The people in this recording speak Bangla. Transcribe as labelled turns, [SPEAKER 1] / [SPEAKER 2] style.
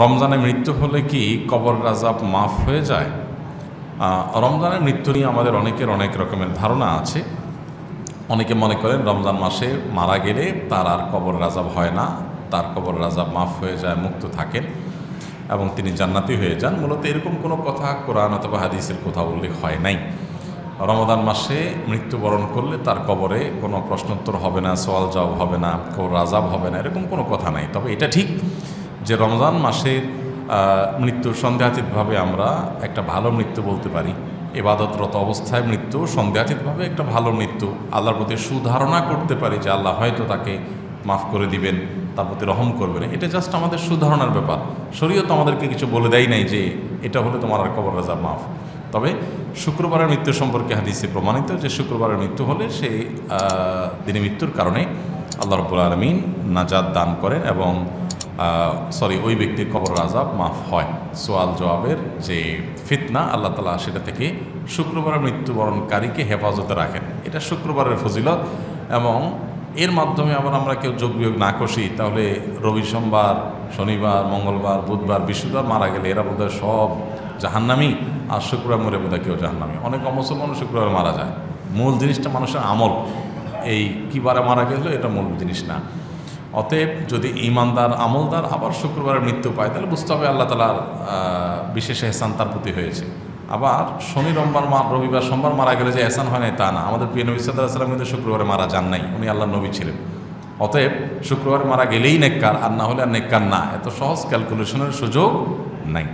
[SPEAKER 1] রমজানে মৃত্যু হলে কি কবর আযাব মাফ হয়ে যায়? রমজানের মৃত্যু নিয়ে আমাদের অনেকের অনেক রকমের ধারণা আছে। অনেকে মনে করেন রমজান মাসে মারা গেলে তার আর কবর আযাব হয় না, তার কবর আযাব মাফ হয়ে যায়, মুক্ত থাকেন এবং তিনি জান্নাতি হয়ে যান। মূলত এরকম কোনো কথা কোরআন অথবা হাদিসের কোথাও উল্লেখ হয় নাই। রমাদান মাসে মৃত্যুবরণ করলে তার কবরে কোনো প্রশ্নোত্তর হবে না, সওয়াল জবাব হবে না, কবর আযাব হবে না, এরকম কোনো কথা নাই। তবে এটা ঠিক যে রমজান মাসের মৃত্যু সন্দেহাতীতভাবে আমরা একটা ভালো মৃত্যু বলতে পারি। ইবাদতরত অবস্থায় মৃত্যু সন্দেহাতীতভাবে একটা ভালো মৃত্যু। আল্লাহর প্রতি সুধারণা করতে পারি যে আল্লাহ হয়তো তাকে মাফ করে দিবেন, তার প্রতি রহম করবেন। এটা জাস্ট আমাদের সুধারণার ব্যাপার। শরীয়ত আমাদেরকে কিছু বলে দেয় নাই যে এটা হলে তোমার আর কবর আযাব মাফ। তবে শুক্রবারের মৃত্যু সম্পর্কে হাদিসে প্রমাণিত যে শুক্রবারের মৃত্যু হলে সেই দিনে মৃত্যুর কারণে আল্লাহ রাব্বুল আলামিন নাজাত দান করেন এবং ওই ব্যক্তির কবর আযাব মাফ হয়। সোয়াল জবাবের যে ফিতনা, আল্লাহ তাআলা সেটা থেকে শুক্রবারের মৃত্যুবরণকারীকে হেফাজতে রাখেন। এটা শুক্রবারের ফজিলত এবং এর মাধ্যমে আবার আমরা কেউ যোগ বিয়োগ না কষি তাহলে রবি, সোমবার, শনিবার, মঙ্গলবার, বুধবার, বৃহস্পতিবার মারা গেলে এরা বোধহয় সব জাহান্নামী, আর শুক্রবার মরে বোধহয় কেউ জাহান্নামী। অনেক অমুসলমান শুক্রবার মারা যায়। মূল জিনিসটা মানুষের আমল, এই কিবারে মারা গেল এটা মূল জিনিস না। অতএব যদি ঈমানদার আমলদার আবার শুক্রবারের মৃত্যু পায় তাহলে বুঝতে হবে আল্লাহ তাআলার বিশেষ এহসান তার প্রতি হয়েছে। আবার শনি, রবিবার, সোমবার মারা গেলে যে এহসান হয় নাই তা না। আমাদের প্রিয় নবী সাল্লাল্লাহু আলাইহি ওয়াসাল্লাম কিন্তু শুক্রবারে মারা যান নাই, উনি আল্লাহর নবী ছিলেন। অতএব শুক্রবারে মারা গেলেই নেককার, আর না হলে আর নেককার না। এত সহজ ক্যালকুলেশনের সুযোগ নাই।